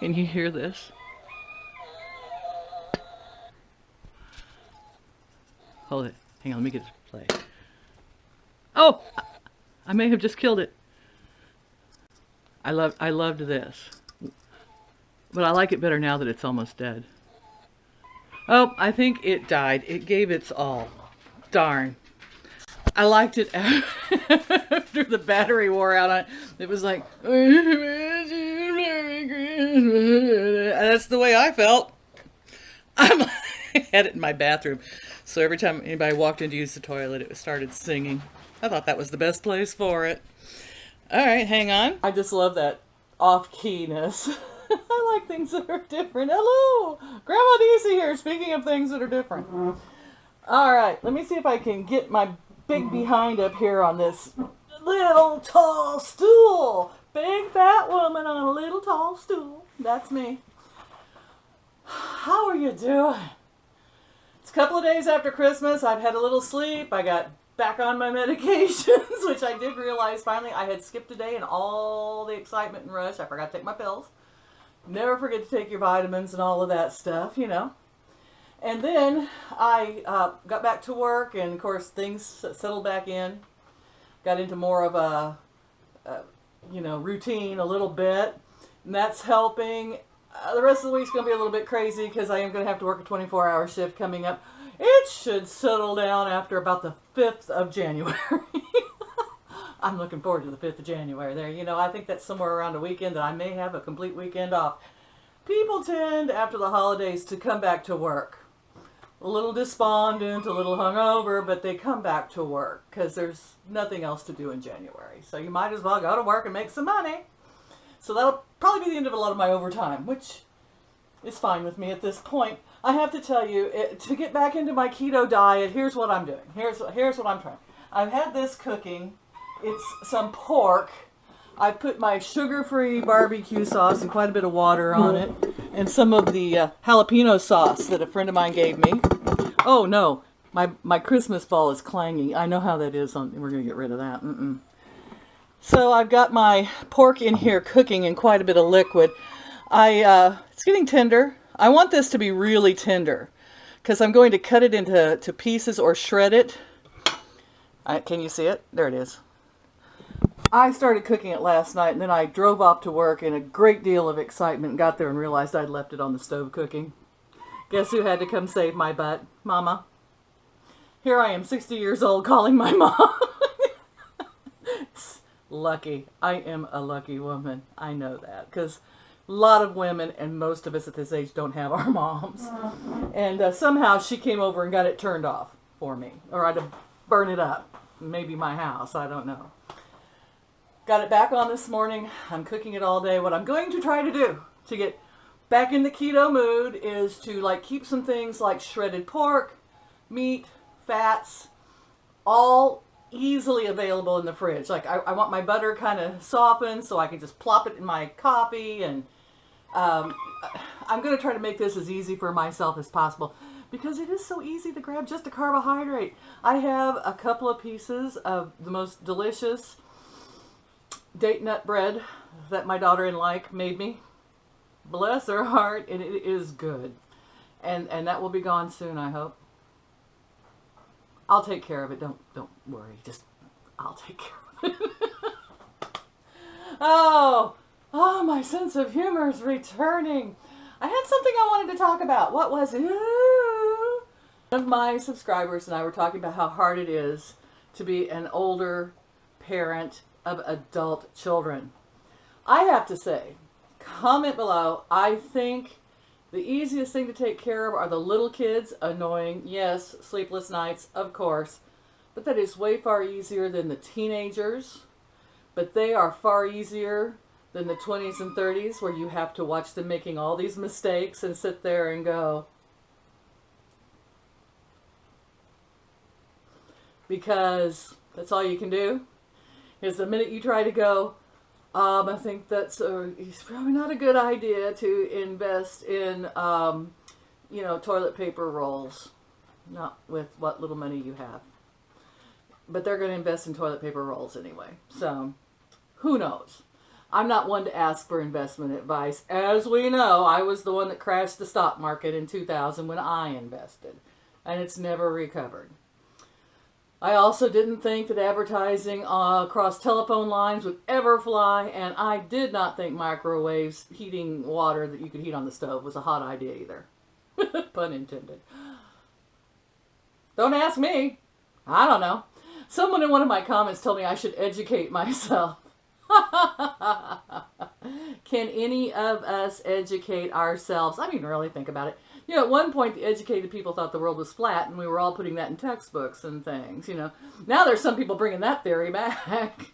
Can you hear this? Hold it. Hang on, let me get it to play. Oh! I may have just killed it. I loved this. But I like it better now that it's almost dead. Oh, I think it died. It gave its all. Darn. I liked it after the battery wore out on it. It was like, that's the way I felt. I had it in my bathroom. So every time anybody walked in to use the toilet, it started singing. I thought that was the best place for it. All right, hang on. I just love that off-keyness. I like things that are different. Hello! Grandma Daisy here, speaking of things that are different. All right, let me see if I can get my big behind up here on this little tall stool. Big fat woman on a little tall stool. That's me. How are you doing? It's a couple of days after Christmas. I've had a little sleep. I got back on my medications, which I did realize finally I had skipped a day in all the excitement and rush. I forgot to take my pills. Never forget to take your vitamins and all of that stuff, you know. And then I got back to work, and of course things settled back in. Got into more of a routine a little bit, and that's helping. The rest of the week's going to be a little bit crazy because I am going to have to work a 24-hour shift coming up. It should settle down after about the 5th of January. I'm looking forward to the 5th of January there. You know, I think that's somewhere around a weekend that I may have a complete weekend off. People tend, after the holidays, to come back to work. A little despondent, a little hungover, but they come back to work because there's nothing else to do in January. So you might as well go to work and make some money. So that'll probably be the end of a lot of my overtime, which is fine with me at this point. I have to tell you, to get back into my keto diet, here's what I'm doing. Here's what I'm trying. I've had this cooking. It's some pork. I put my sugar-free barbecue sauce and quite a bit of water on it, and some of the jalapeno sauce that a friend of mine gave me. Oh no, my Christmas ball is clanging. I know how that is. We're gonna get rid of that. So I've got my pork in here cooking in quite a bit of liquid. It's getting tender. I want this to be really tender because I'm going to cut it into pieces or shred it. Can you see it? There it is. I started cooking it last night, and then I drove off to work in a great deal of excitement and got there and realized I'd left it on the stove cooking. Guess who had to come save my butt? Mama. Here I am, 60 years old, calling my mom. Lucky. I am a lucky woman. I know that because a lot of women, and most of us at this age, don't have our moms. And somehow she came over and got it turned off for me. Or I'd have burned it up. Maybe my house. I don't know. Got it back on this morning. I'm cooking it all day. What I'm going to try to do to get back in the keto mood is to keep some things like shredded pork, meat, fats, all easily available in the fridge. I want my butter kind of softened so I can just plop it in my coffee, and I'm going to try to make this as easy for myself as possible because it is so easy to grab just a carbohydrate. I have a couple of pieces of the most delicious date nut bread that my daughter-in-law made me. Bless her heart, and it is good. And that will be gone soon, I hope. I'll take care of it. Don't worry. Just I'll take care of it. Oh, my sense of humor is returning. I had something I wanted to talk about. What was it? One of my subscribers and I were talking about how hard it is to be an older parent of adult children. I have to say, comment below, I think the easiest thing to take care of are the little kids. Annoying, yes, sleepless nights, of course, but that is way far easier than the teenagers, but they are far easier than the 20s and 30s where you have to watch them making all these mistakes and sit there and go, because that's all you can do. Is the minute you try to go, I think that's it's probably not a good idea to invest in, toilet paper rolls. Not with what little money you have. But they're going to invest in toilet paper rolls anyway. So, who knows? I'm not one to ask for investment advice. As we know, I was the one that crashed the stock market in 2000 when I invested, and it's never recovered. I also didn't think that advertising across telephone lines would ever fly, and I did not think microwaves heating water that you could heat on the stove was a hot idea either. Pun intended. Don't ask me. I don't know. Someone in one of my comments told me I should educate myself. Can any of us educate ourselves? I mean, really think about it. You know, at one point, the educated people thought the world was flat, and we were all putting that in textbooks and things, you know. Now there's some people bringing that theory back.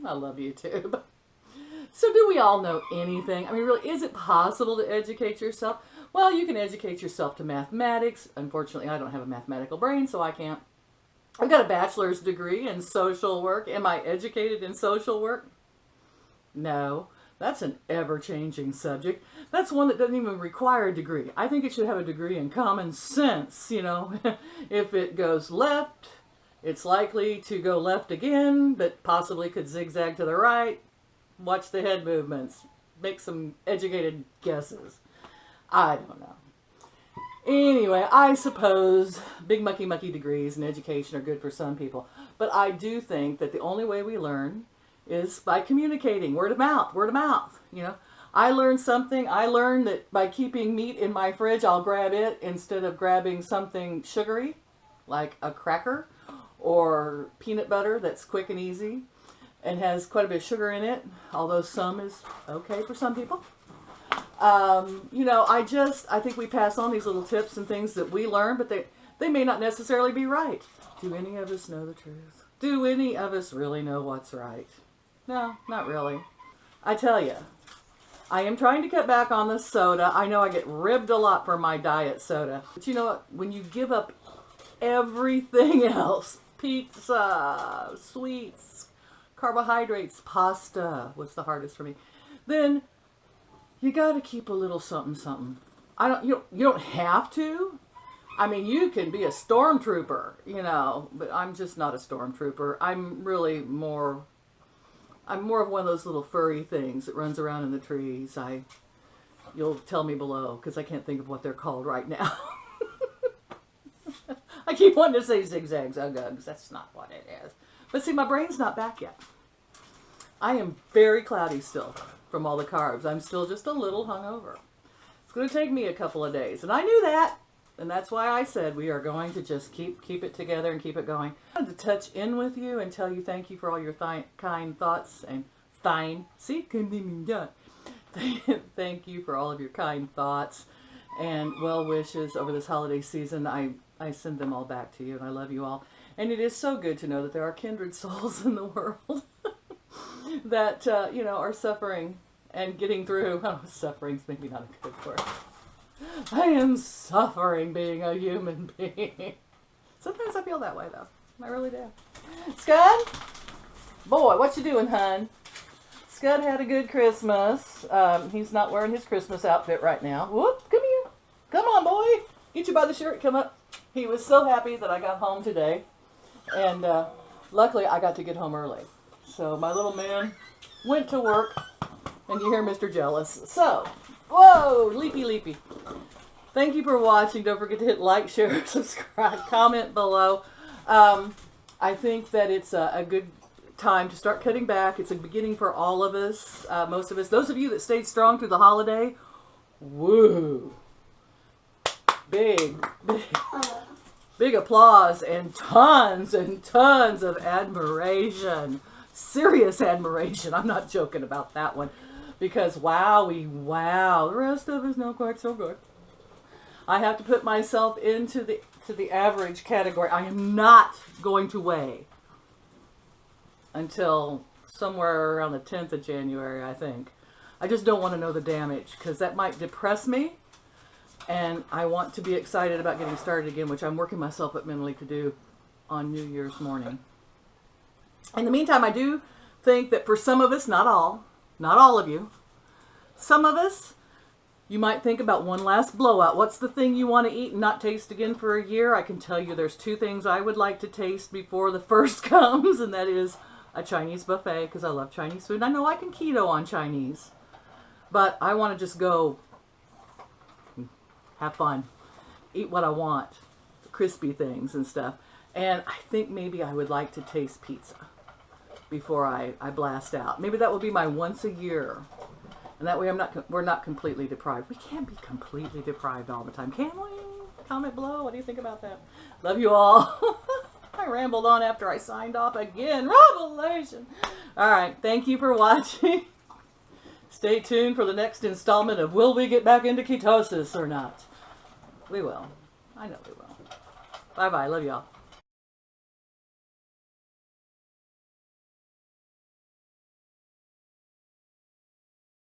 I love YouTube. So do we all know anything? I mean, really, is it possible to educate yourself? Well, you can educate yourself to mathematics. Unfortunately, I don't have a mathematical brain, so I can't. I've got a bachelor's degree in social work. Am I educated in social work? No. That's an ever-changing subject. That's one that doesn't even require a degree. I think it should have a degree in common sense, you know. If it goes left, it's likely to go left again, but possibly could zigzag to the right. Watch the head movements. Make some educated guesses. I don't know. Anyway, I suppose big mucky degrees in education are good for some people. But I do think that the only way we learn is by communicating, word of mouth, you know. I learned something. I learned that by keeping meat in my fridge, I'll grab it instead of grabbing something sugary, like a cracker or peanut butter that's quick and easy and has quite a bit of sugar in it, although some is okay for some people. You know, I think we pass on these little tips and things that we learn, but they may not necessarily be right. Do any of us know the truth? Do any of us really know what's right? No, not really. I tell you, I am trying to cut back on the soda. I know I get ribbed a lot for my diet soda. But you know what? When you give up everything else, pizza, sweets, carbohydrates, pasta was the hardest for me, then you got to keep a little something. You don't have to. I mean, you can be a stormtrooper, you know, but I'm just not a stormtrooper. I'm more of one of those little furry things that runs around in the trees. You'll tell me below, because I can't think of what they're called right now. I keep wanting to say zigzags, ugugs. That's not what it is. But see, my brain's not back yet. I am very cloudy still from all the carbs. I'm still just a little hungover. It's going to take me a couple of days. And I knew that. And that's why I said we are going to just keep it together and keep it going. I wanted to touch in with you and tell you thank you for all your kind thoughts and thank you for all of your kind thoughts and well wishes over this holiday season. I send them all back to you, and I love you all. And it is so good to know that there are kindred souls in the world that you know, are suffering and getting through. Oh, suffering's maybe not a good word. I am suffering being a human being. Sometimes I feel that way, though. I really do. Scud? Boy, what you doing, hun? Scud had a good Christmas. He's not wearing his Christmas outfit right now. Whoop, come here. Come on, boy. Get you by the shirt. Come up. He was so happy that I got home today. And luckily, I got to get home early. So my little man went to work. And you hear Mr. Jealous. So, whoa, leapy. Thank you for watching. Don't forget to hit like, share, subscribe, comment below. I think that it's a good time to start cutting back. It's a beginning for all of us, most of us. Those of you that stayed strong through the holiday, woo. Big applause and tons of admiration. Serious admiration. I'm not joking about that one. Because wow, the rest of us not quite so good. I have to put myself into the average category. I am not going to weigh until somewhere around the 10th of January, I think. I just don't want to know the damage, because that might depress me, and I want to be excited about getting started again, which I'm working myself up mentally to do on New Year's morning. In the meantime, I do think that for some of us, not all of you, some of us, you might think about one last blowout. What's the thing you want to eat and not taste again for a year? I can tell you there's two things I would like to taste before the first comes, and that is a Chinese buffet because I love Chinese food. I know I can keto on Chinese, but I want to just go have fun, eat what I want, crispy things and stuff. And I think maybe I would like to taste pizza before I blast out. Maybe that will be my once a year. And that way we're not completely deprived. We can't be completely deprived all the time, can we? Comment below. What do you think about that? Love you all. I rambled on after I signed off again. Revelation. All right. Thank you for watching. Stay tuned for the next installment of Will We Get Back into Ketosis or Not? We will. I know we will. Bye-bye. Love y'all.